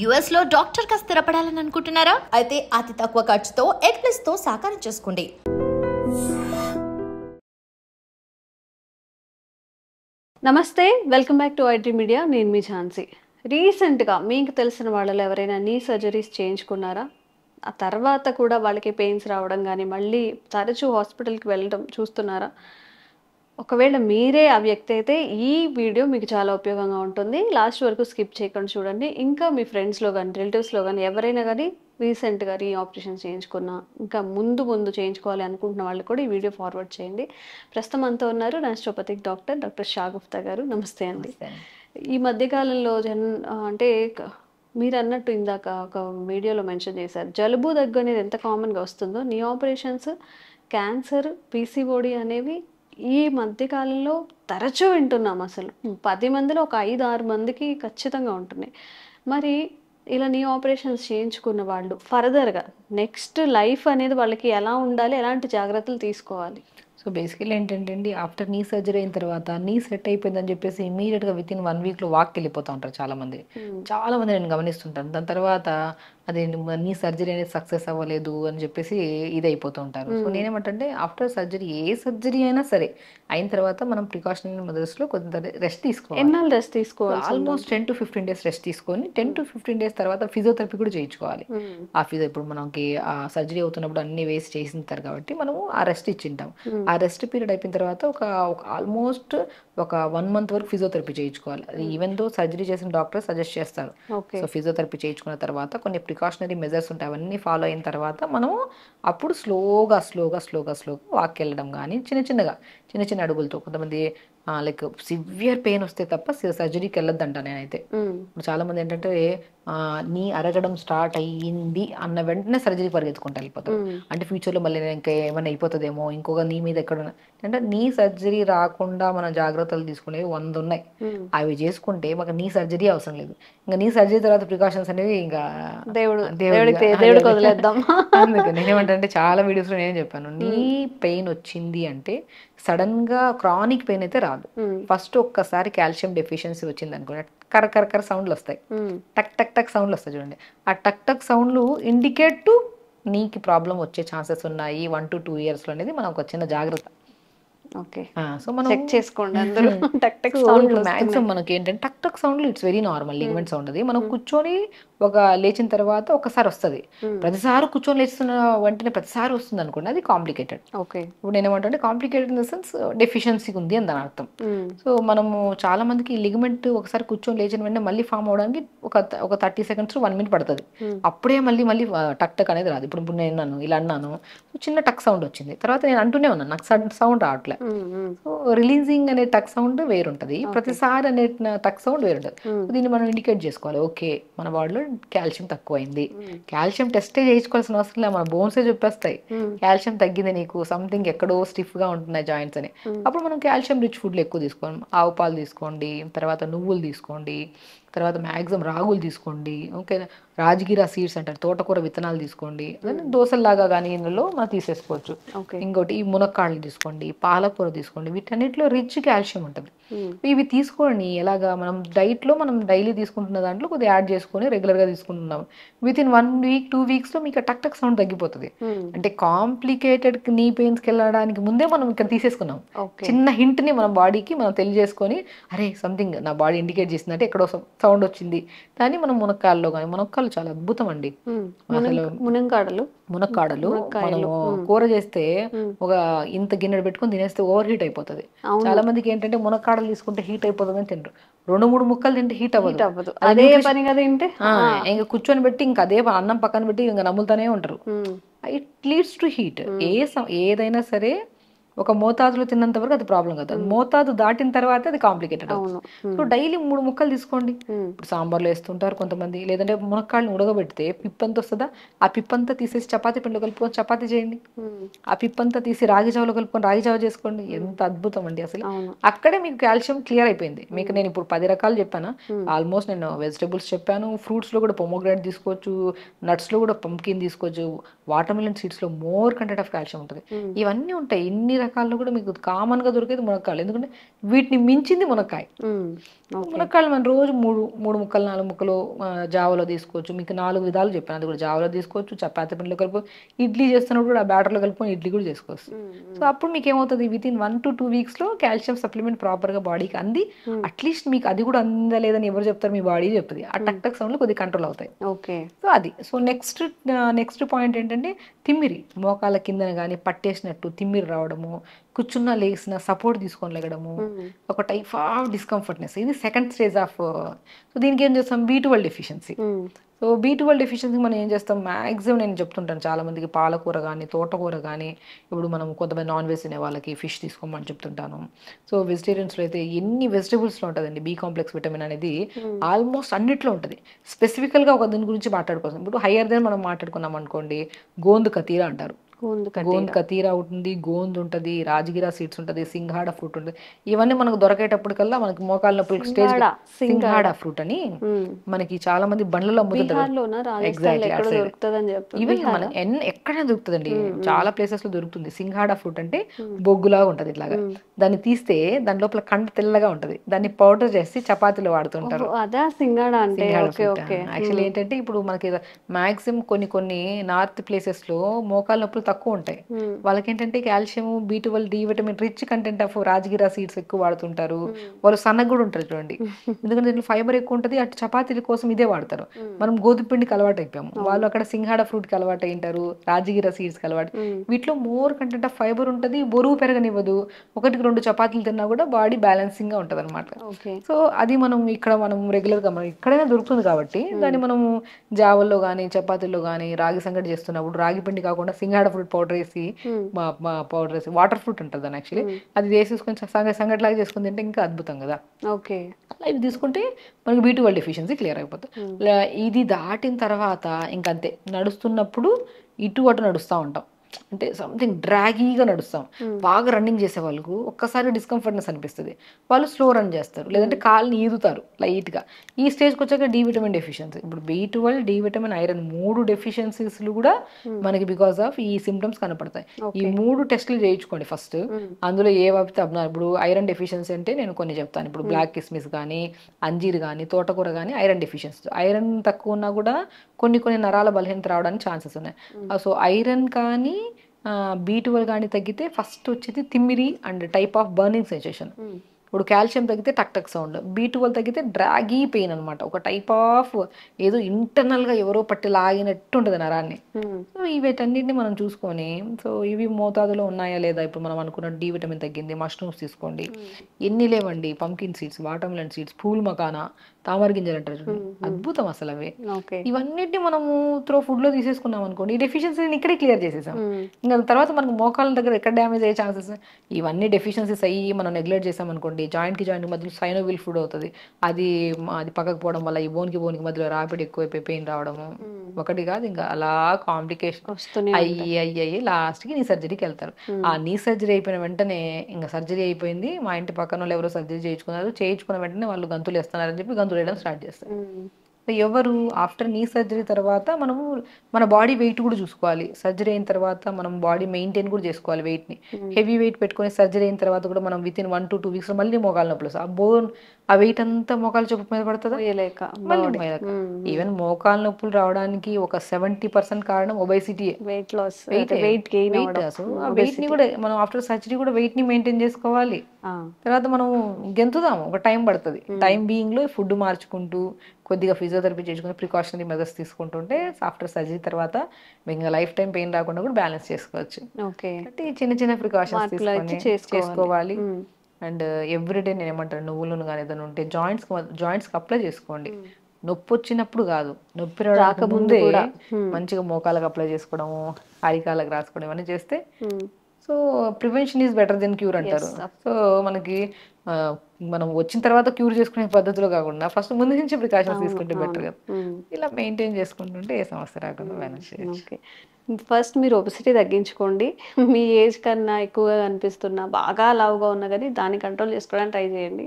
US లో doctor గా స్థిరపడాలని అనుకుంటున్నారా? అయితే అతి తక్కువ ఖర్చుతో ఎగ్ప్లస్ తో సాకారం చేసుకోండి. నమస్తే, welcome back to IT media. నేను మీ ఝాన్సీ. రీసెంట్గా మీకు తెలిసిన వాళ్ళలో ఎవరైనా నీ సర్జరీస్ చేయించుకున్నారా? ఆ తర్వాత కూడా వాళ్ళకి పెయిన్స్ రావడం కానీ మళ్ళీ తరచూ హాస్పిటల్కి వెళ్ళడం చూస్తున్నారా? ఒకవేళ మీరే ఆ వ్యక్తి అయితే ఈ వీడియో మీకు చాలా ఉపయోగంగా ఉంటుంది. లాస్ట్ వరకు స్కిప్ చేయకుండా చూడండి. ఇంకా మీ ఫ్రెండ్స్లో కానీ రిలేటివ్స్లో కానీ ఎవరైనా కానీ రీసెంట్గా ఆపరేషన్స్ చేయించుకున్నా, ఇంకా ముందు చేయించుకోవాలి అనుకుంటున్న వాళ్ళు కూడా ఈ వీడియో ఫార్వర్డ్ చేయండి. ప్రస్తుతం అంతా ఉన్నారు న్యాచురోపతిక్ డాక్టర్ షాగుప్తా గారు. నమస్తే అండి. ఈ మధ్యకాలంలో అంటే మీరు అన్నట్టు ఇందాక ఒక వీడియోలో మెన్షన్ చేశారు, జలుబు దగ్గు అనేది ఎంత కామన్గా వస్తుందో నీ ఆపరేషన్స్, క్యాన్సర్, పీసీఓడి అనేవి ఈ మధ్యకాలంలో తరచూ వింటున్నాం. అసలు 10 మందిలో ఒక 5-6 మందికి ఖచ్చితంగా ఉంటున్నాయి. మరి ఇలా నీ ఆపరేషన్స్ చేయించుకున్న వాళ్ళు ఫర్దర్గా నెక్స్ట్ లైఫ్ అనేది వాళ్ళకి ఎలా ఉండాలి, ఎలాంటి జాగ్రత్తలు తీసుకోవాలి? సో బేసికలీ ఏంటంటే అండి, ఆఫ్టర్ నీ సర్జరీ అయిన తర్వాత నీ సెట్ అయిపోయిందని చెప్పేసి ఇమీడియట్గా విత్ ఇన్ 1 వీక్లో వాక్కి వెళ్ళిపోతూ ఉంటారు చాలామంది. చాలామంది నేను గమనిస్తుంటాను. దాని తర్వాత అది నీ సర్జరీ అనేది సక్సెస్ అవ్వలేదు అని చెప్పేసి ఇది అయిపోతూ ఉంటారు. సో నేనేమంటే, ఆఫ్టర్ సర్జరీ ఏ సర్జరీ అయినా సరే అయిన తర్వాత మనం ప్రికాషనరీ మెథడ్స్లో కొంత రెస్ట్ తీసుకోవాలి. ఎన్నాళ్ళు రెస్ట్ తీసుకోవాలి? ఆల్మోస్ట్ 10 to 15 డేస్ రెస్ట్ తీసుకొని 10 to 15 డేస్ తర్వాత ఫిజియోథెరపీ కూడా చేయించుకోవాలి. ఆ ఇప్పుడు మనకి ఆ సర్జరీ అవుతున్నప్పుడు అన్ని వేసి చేసింటారు కాబట్టి మనము ఆ రెస్ట్ ఇచ్చింటాం. ఆ రెస్ట్ పీరియడ్ అయిపోయిన తర్వాత ఒక ఆల్మోస్ట్ ఒక 1 month వరకు ఫిజియోథెరపీ చేయించుకోవాలి. అది ఈవెన్ దో సర్జరీ చేసిన డాక్టర్ సజెస్ట్ చేస్తారు. సో ఫిజియోథెరపీ చేయించుకున్న తర్వాత కొన్ని ప్రికాషనరీ మెజర్స్ ఉంటాయి, అవన్నీ ఫాలో అయిన తర్వాత మనము అప్పుడు స్లోగా వాక్ వెళ్ళడం కానీ చిన్న చిన్న అడుగులతో. కొంతమంది లైక్ సివియర్ పెయిన్ వస్తే తప్ప సర్జరీకి వెళ్ళొద్దంట నేనైతే. ఇప్పుడు చాలా మంది ఏంటంటే నీ అరగడం స్టార్ట్ అయ్యింది అన్న వెంటనే సర్జరీ పరిగెత్తుకుంటూ వెళ్ళిపోతారు. అంటే ఫ్యూచర్లో మళ్ళీ ఇంకా ఏమైనా అయిపోతుందేమో, ఇంకొక నీ మీద ఎక్కడ అంటే నీ సర్జరీ రాకుండా మన జాగ్రత్తలు తీసుకునేవి 100 ఉన్నాయి. అవి చేసుకుంటే మాకు నీ సర్జరీ అవసరం లేదు. ఇంకా నీ సర్జరీ తర్వాత ప్రికాషన్స్ అనేవి ఇంకా దేవుడికి వదిలేద్దాం. అందుకే నేనేమంటే చాలా వీడియోస్లో నేనే చెప్పాను, నీ పెయిన్ వచ్చింది అంటే సడన్ గా క్రానిక్ పెయిన్ అయితే రాదు. ఫస్ట్ ఒక్కసారి కాల్షియం డెఫిషియన్సీ వచ్చింది అనుకోండి, కర సౌండ్లు వస్తాయి, టక్ టక్ టక్ సౌండ్లు వస్తాయి చూడండి. ఆ టక్ టక్ సౌండ్లు ఇండికేట్ టు నీకు ప్రాబ్లం వచ్చే ఛాన్సెస్ ఉన్నాయి 1 to 2 years లో అనేది మనం ఒక చిన్న జాగ్రత్త. సో మనం చెక్ చేసుకోండి అందరూ. టక్ టక్ సౌండ్ మాక్సిమం మనకి ఏంటంటే టక్ టక్ sound it's very normal ligament sound. అది మనం కూర్చొని ఒక లేచిన తర్వాత ఒకసారి వస్తుంది, ప్రతిసారి కూర్చొని లేచిన వెంటనే ప్రతిసారి వస్తుంది అనుకోండి, అది కాంప్లికేటెడ్. ఇప్పుడు నేను ఏమంటే complicated in the sense deficiency ఉంది అని దాని అర్థం. సో మనము చాలా మందికి లిగమెంట్ ఒకసారి కూర్చొని లేచిన వెంటనే మళ్ళీ ఫామ్ అవడానికి ఒక 30 seconds to 1 minute పడుతుంది. అప్పుడే మళ్ళీ టక్ టక్ అనేది రాదు. ఇప్పుడు నేను ఇలా అన్నాను, చిన్న టక్ సౌండ్ వచ్చింది, తర్వాత నేను అంటూనే ఉన్నాను, నాకు సౌండ్ రావట్లే. సో రిలీజింగ్ అనే టక్ సౌండ్ వేరుంటది, ప్రతిసారి అనే టక్ సౌండ్ వేరుంటది. దీన్ని మనం ఇండికేట్ చేసుకోవాలి, ఓకే మన బాడీలో కాల్షియం తక్కువైంది. కాల్షియం టెస్టే చేయించుకోవాల్సిన అవసరం లేదు, మన బోన్సే చెప్పేస్తాయి కాల్షియం తగ్గింది, నీకు సంథింగ్ ఎక్కడో స్టిఫ్ గా ఉంటున్నాయి జాయింట్స్ అని. అప్పుడు మనం కాల్షియం రిచ్ ఫుడ్లు ఎక్కువ తీసుకోండి, ఆవు పాలు తీసుకోండి, తర్వాత నువ్వులు తీసుకోండి, తర్వాత మ్యాక్సిమం రాగులు తీసుకోండి, ఓకే రాజగిరా సీడ్స్ అంటారు, తోటకూర విత్తనాలు తీసుకోండి, దోశల్లాగా కానీ ఇందులో మనం తీసేసుకోవచ్చు. ఇంకోటి ఈ మునక్కాళ్ళు తీసుకోండి, పాలకూర తీసుకోండి, వీటన్నిటిలో రిచ్ కాల్షియం ఉంటుంది. ఇవి తీసుకోండి. ఎలాగా మనం డైట్లో మనం డైలీ తీసుకుంటున్న దాంట్లో కొద్దిగా యాడ్ చేసుకొని రెగ్యులర్గా తీసుకుంటున్నాం, విత్ ఇన్ 1 week 2 weeks లో మీకు టక్ టక్ సౌండ్ తగ్గిపోతుంది. అంటే కాంప్లికేటెడ్ నీ పెయిన్స్కి వెళ్ళడానికి ముందే మనం ఇక్కడ తీసేసుకున్నాం, చిన్న హింట్ ని మన బాడీకి మనం తెలియజేసుకొని, అరే సంథింగ్ నా బాడీ ఇండికేట్ చేసిందంటే ఎక్కడో సౌండ్ వచ్చింది. దాన్ని మనం మునక్కాడలో కానీ, మునక్కాడలు చాలా అద్భుతం అండి. అసలు మునక్కాడలు మనము కూర చేస్తే ఒక ఇంత గిన్నెడు పెట్టుకుని తినేస్తే ఓవర్ హీట్ అయిపోతుంది. చాలా మందికి ఏంటంటే మునక్కాడలు తీసుకుంటే హీట్ అయిపోతుంది అని తింటారు, 2-3 ముక్కలు తింటే హీట్ అవ్వదు, అదే పనిగా తింటే ఇంకా కూర్చొని పెట్టి ఇంకా అదే అన్నం పక్కన పెట్టి ఇంకా నమ్ములుతూనే ఉంటారు. It leads to heat. ఏదైనా సరే ఒక మోతాదులో తిన్నంత వరకు అది ప్రాబ్లం కాదు, మోతాదు దాటిన తర్వాత అది కాంప్లికేటెడ్ అవుతుంది. సో డైలీ 3 ముక్కలు తీసుకోండి. ఇప్పుడు సాంబార్లో వేస్తుంటారు కొంతమంది, లేదంటే మునక్కాళ్ళని ఉడకబెడితే పిప్పంతా వస్తుందా, ఆ పిప్పంతా తీసేసి చపాతీ పిండిలో కలుపుకొని చపాతీ చేయండి, ఆ పిప్పంతా తీసి రాగి జావలో కలుపుకొని రాగి జావ చేసుకోండి. ఎంత అద్భుతం అండి అసలు. అక్కడే మీకు కాల్షియం క్లియర్ అయిపోయింది. మీకు నేను ఇప్పుడు 10 రకాలు చెప్పాను, ఆల్మోస్ట్ నేను వెజిటబుల్స్ చెప్పాను, ఫ్రూట్స్ లో కూడా పొమోగ్రానేట్ తీసుకోవచ్చు, నట్స్ లో కూడా పంకిన్ తీసుకోవచ్చు, వాటర్ మిలన్ సీడ్స్ లో మోర్ కంటెంట్ ఆఫ్ కాల్షియం ఉంటుంది. ఇవన్నీ ఉంటాయి, ఇన్ని రకాల్లో కూడా మీకు కామన్గా దొరికేది మునక్కాయలు. ఎందుకంటే వీటిని మించింది మునక్కాయ. మునక్కాయలు మనం రోజు మూడు ముక్కలు 4 ముక్కలు జావలో తీసుకోవచ్చు. మీకు 4 విధాలు చెప్పాను. అది కూడా జావలో తీసుకోవచ్చు, చపాతీ పిండిలో కలుపు, ఇడ్లీ చేస్తున్నప్పుడు కూడా ఆ బ్యాటర్లో కలుపుకొని ఇడ్లీ కూడా చేసుకోవచ్చు. సో అప్పుడు మీకు ఏమవుతుంది, వితిన్ 1 to 2 వీక్స్లో కాల్షియం సప్లిమెంట్ ప్రాపర్గా బాడీకి అంది. అట్లీస్ట్ మీకు అది కూడా అందలేదని ఎవరు చెప్తారు, మీ బాడీ చెప్తుంది. ఆ టక్ టక్ సౌండ్లు కొద్దిగా కంట్రోల్ అవుతాయి. ఓకే. సో అది. సో నెక్స్ట్ పాయింట్ ఏంటంటే తిమ్మిరి, మోకాల కిందన కానీ పట్టేసినట్టు తిమ్మిరి రావడము, కూర్చున్న లేసిన సపోర్ట్ తీసుకొని లెగడము, ఒక టైప్ ఆఫ్ డిస్కంఫర్ట్నెస్. ఇది సెకండ్ స్టేజ్ ఆఫ్. సో దీనికి ఏం చేస్తాం, B12 deficiency. So B12 deficiency మనం ఏం చేస్తాం, మ్యాక్సిమం నేను చెప్తుంటాను చాలా మందికి, పాలకూర కానీ తోటకూర కానీ, ఇప్పుడు మనం కొంతమంది నాన్ వెజ్ తినే వాళ్ళకి ఫిష్ తీసుకోమని చెప్తుంటాను. సో వెజిటేరియన్స్లో అయితే ఎన్ని వెజిటేబుల్స్లో ఉంటుందండి బి కాంప్లెక్స్ విటమిన్ అనేది, ఆల్మోస్ట్ అన్నిట్లో ఉంటుంది. స్పెసిఫికల్గా ఒక దీని గురించి మాట్లాడుకోవచ్చు. ఇప్పుడు హయ్యర్ దెన్ మనం మాట్లాడుకున్నాం అనుకోండి, గోందు కతీరా అంటారు. గోంద్ కతీరా ఉంటుంది, గోంద్ ఉంటుంది, రాజగిరా సీడ్స్ ఉంటుంది, సింఘాడ ఫ్రూట్ ఉంటుంది. ఇవన్నీ మనకు దొరకేటప్పటికల్లా మనకి మోకాళ్ళ నొప్పులు స్టేజ్ సింఘాడ ఫ్రూట్ అని మనకి చాలా మంది బండ్లలో అమ్ముతుంటారు. ఈవెన్ మన ఎక్కడైనా దొరుకుతుందండి, చాలా ప్లేసెస్ లో దొరుకుతుంది. సింఘాడ ఫ్రూట్ అంటే బొగ్గులాగా ఉంటది ఇట్లాగా. దాన్ని తీస్తే దాని లోపల కండ తెల్లగా ఉంటది. దాన్ని పౌడర్ చేసి చపాతీలో వాడుతుంటారు. యాక్చువల్లీ ఏంటంటే ఇప్పుడు మనకి మాక్సిమం కొన్ని నార్త్ ప్లేసెస్ లో మోకాళ్ళ నొప్పులు తక్కువ ఉంటాయి. వాళ్ళకి ఏంటంటే calcium, B12, D vitamin rich content of rajgira seeds ఎక్కువ వాడుతుంటారు. వాళ్ళు సన్నగా కూడా ఉంటారు చూడండి, ఎందుకంటే దీంట్లో ఫైబర్ ఎక్కువ ఉంటుంది. అటు చపాతీల కోసం ఇదే వాడతారు. మనం గోధుమ పిండికి అలవాటు అయిపోయాము, వాళ్ళు అక్కడ సింఘాడ ఫ్రూట్ కి అలవాటు అయింటారు, రాజగిరా సీడ్స్ కి అలవాటు. వీటిలో మోర్ కంటెంట్ ఆఫ్ ఫైబర్ ఉంటుంది, బరువు పెరగనివ్వదు. 1-2 చపాతీలు తిన్నా కూడా బాడీ బ్యాలెన్సింగ్ గా ఉంటది అనమాట. సో అది మనం రెగ్యులర్ గా మనం ఎక్కడైనా దొరుకుతుంది కాబట్టి దాన్ని మనం జావల్లో కానీ చపాతీల్లో కానీ రాగి సంగటి చేస్తున్నప్పుడు రాగి పిండి కాకుండా సింఘాడ ఫ్రూట్ పౌడర్ వేసి వాటర్ ఫ్రూట్ ఉంటుంది దాన్ని యాక్చువల్లీ, అది వేసేసుకొని సంగటి లాగా చేసుకుని తింటే ఇంకా అద్భుతం కదా. ఓకే, అలా ఇవి తీసుకుంటే మనకి B12 డెఫిషియన్సీ క్లియర్ అయిపోతుంది. ఇది దాటిన తర్వాత ఇంకంతే, నడుస్తున్నప్పుడు ఇటు అటు నడుస్తూ ఉంటాం, అంటే సంథింగ్ డ్రాగీగా నడుస్తాం. బాగా రన్నింగ్ చేసే వాళ్ళకు ఒక్కసారి డిస్కంఫర్ట్నెస్ అనిపిస్తుంది, వాళ్ళు స్లో రన్ చేస్తారు, లేదంటే కాళ్ళని ఈదుతారు లైట్గా. ఈ స్టేజ్కి వచ్చాక D విటమిన్ డెఫిషియన్సీ. ఇప్పుడు B12, D విటమిన్, ఐరన్ 3 డెఫిషియన్సీస్లు కూడా మనకి బికాస్ ఆఫ్ ఈ సిమ్టమ్స్ కనపడతాయి. ఈ 3 టెస్టులు చేయించుకోండి ఫస్ట్. అందులో ఏ వాపితే ఇప్పుడు ఐరన్ డెఫిషియన్సీ అంటే నేను కొన్ని చెప్తాను. ఇప్పుడు బ్లాక్ కిస్మిస్ కానీ, అంజీర్ కానీ, తోటకూర కానీ ఐరన్ డెఫిషియన్సీ. ఐరన్ తక్కువ ఉన్నా కూడా కొన్ని నరాల బలహీనత రావడానికి ఛాన్సెస్ ఉన్నాయి. సో ఐరన్ కానీ B12 కానీ తగ్గితే ఫస్ట్ వచ్చేది తిమ్మిరి and type of burning sensation. ఇప్పుడు కాల్షియం తగ్గితే టక్ టక్ సౌండ్, B12 తగ్గితే డ్రాగీ పెయిన్ అనమాట, ఒక టైప్ ఆఫ్ ఏదో ఇంటర్నల్గా ఎవరో పట్టి లాగినట్టు ఉంటుంది నరాన్ని. సో వీటన్నిటిని మనం చూసుకొని, సో ఇవి మోతాదులో ఉన్నాయా లేదా. ఇప్పుడు మనం అనుకున్న D విటమిన్ తగ్గింది, మష్రూమ్స్ తీసుకోండి. ఎన్ని లేవండి, pumpkin seeds, watermelon seeds, pool makhana, తామర గింజలు అంటారు, అద్భుతం అసలు అవి. ఇవన్నిటిని మనము ఫుడ్ లో తీసేసుకున్నాం అనుకోండి, ఈ డెఫిషియన్సీని ఇక్కడే క్లియర్ చేసేసాం. ఇంకా తర్వాత మనకు మోకాళ్ళ దగ్గర ఎక్కడ డ్యామేజ్ అయ్యే ఛాన్సెస్, ఇవన్నీ డెఫిషియన్సీస్ అయ్యి మనం నెగ్లెక్ట్ చేసాం అనుకోండి, జాయింట్ కి మధ్యలో సైనోవిల్ ఫుడ్ అవుతుంది. అది పక్కకు పోవడం వల్ల ఈ బోన్కి మధ్యలో రాపిడ్ ఎక్కువైపోయి పెయిన్ రావడము ఒకటి కాదు, ఇంకా అలా కాంప్లికేషన్ అయ్యి లాస్ట్ కి నీ సర్జరీకి వెళ్తారు. ఆ నీ సర్జరీ అయిపోయిన వెంటనే ఇంకా సర్జరీ అయిపోయింది, మా ఇంటి పక్కన వాళ్ళు ఎవరో సర్జరీ చేయించుకున్న వెంటనే వాళ్ళు గంతులు వేస్తున్నారని చెప్పి గంతులు వేయడం స్టార్ట్ చేస్తారు. ఎవరు ఆఫ్టర్ నీ సర్జరీ తర్వాత మనము మన బాడీ వెయిట్ కూడా చూసుకోవాలి. సర్జరీ అయిన తర్వాత మనం బాడీ మెయింటైన్ కూడా చేసుకోవాలి వెయిట్ని. హెవీ వెయిట్ పెట్టుకుని సర్జరీ అయిన తర్వాత కూడా మనం వితిన్ 1 to 2 వీక్స్ మళ్ళీ మోకాళ్ళ నొప్పులు వస్తాయి. ఆ వెయిట్ అంతా మోకాళ్ళ చెప్పు మీద పడుతుందా, ఈవెన్ మోకాళ్ళ నొప్పులు రావడానికి ఒక 70% కారణం obesity, weight loss, weight gain. So ఆ వెయిట్ ని కూడా మనం ఆఫ్టర్ సర్జరీ కూడా వెయిట్ ని మెయింటైన్ చేసుకోవాలి. తర్వాత మనం గెంతుదాము, ఒక టైం పడుతుంది. టైం బీయింగ్ లో ఫుడ్ మార్చుకుంటూ కొద్దిగా ఫిజియోథెరపీ చేసుకుని ప్రికాషనరీ మెజర్స్ తీసుకుంటుంటే ఆఫ్టర్ సర్జరీ తర్వాత ఇంకా లైఫ్ టైం పెయిన్ రాకుండా కూడా బ్యాలెన్స్ చేసుకోవచ్చు. చిన్న ప్రికాషన్స్ తీసుకొని చేసుకోవాలి. అండ్ ఎవ్రీడే నేను ఏమంటాను, నువ్వులను కానీ ఏదైనా ఉంటే జాయింట్స్కి అప్లై చేసుకోండి. నొప్పి వచ్చినప్పుడు కాదు, నొప్పి రాకముందే మంచిగా మోకాలకు అప్లై చేసుకోవడము, అరికాలకు రాసుకోవడం ఇవన్నీ చేస్తే, so prevention is better than cure అంటారు. సో మనకి మనం వచ్చిన తర్వాత క్యూర్ చేసుకునే పద్ధతిలో కాకుండా ఫస్ట్ ముందు నుంచి ప్రికాషన్స్ తీసుకుంటే బెటర్ కదా. ఇలా మెయింటైన్ చేసుకుంటుంటే ఏ సమస్య రాకుండా మేనేజ్ చేయొచ్చు. ఓకే. ఫస్ట్ మీరు ఒబెసిటీ తగ్గించుకోండి. మీ ఏజ్ కన్నా ఎక్కువగా కనిపిస్తున్నా, బాగా లావుగా ఉన్నా కానీ దాన్ని కంట్రోల్ చేసుకోవడానికి ట్రై చేయండి.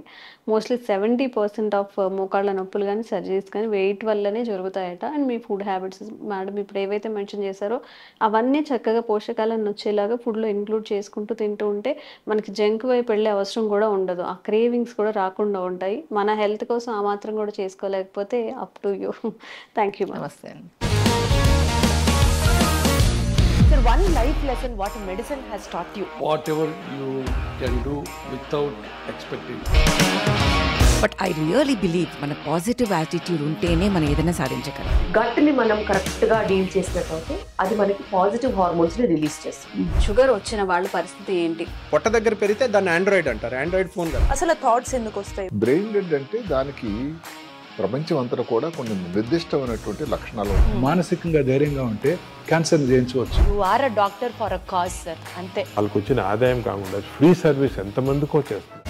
మోస్ట్లీ 70% ఆఫ్ మోకాళ్ళ నొప్పులు కానీ సర్జరీస్ కానీ వెయిట్ వల్లనే జరుగుతాయట. అండ్ మీ ఫుడ్ హ్యాబిట్స్ మేడం ఇప్పుడు ఏవైతే మెన్షన్ చేశారో అవన్నీ చక్కగా పోషకాలను వచ్చేలాగా ఫుడ్లో ఇంక్లూడ్ చేసుకుంటూ తింటూ ఉంటే మనకి జంక్ వైపు వెళ్ళే అవసరం కూడా ఉండదు. ఆ క్రేవింగ్స్ కూడా రాకుండా ఉంటాయి. మన హెల్త్ కోసం ఆ మాత్రం కూడా చేసుకోలేకపోతే up to you. Thank you. నమస్తే అండి. Sir, one life lesson what medicine has taught you. Whatever you can do without expecting. But I really believe మన పాజిటివ్ యాటిట్యూడ్ ఉంటేనే మనం ఏదైనా సాధించగలం. గట్ ని మనం కరెక్ట్ గా డీల్ చేసినట్లయితే అది మనకి పాజిటివ్ హార్మోన్స్ ని రిలీజ్ చేస్తుంది. షుగర్ వచ్చిన వాళ్ళ పరిస్థితి ఏంటి? పొట్ట దగ్గర పెరిగితే దాన్ని ఆండ్రాయిడ్ అంటారు, ఆండ్రాయిడ్ ఫోన్ కదా. అసలు థాట్స్ ఎందుకు వస్తాయి? బ్రెయిన్ డెడ్ అంటే దానికి ప్రపంచం అంతా కూడా కొన్ని నిర్దిష్టమైనటువంటి లక్షణాలు ఉంటాయి. మానసికంగా ధైర్యంగా ఉంటే క్యాన్సర్ జయించవచ్చు. You are a doctor for a cause sir, అంతే. వాళ్ళకి వచ్చిన ఆదాయం కాకుండా ఫ్రీ సర్వీస్ ఎంతమందికో చేస్తుంది.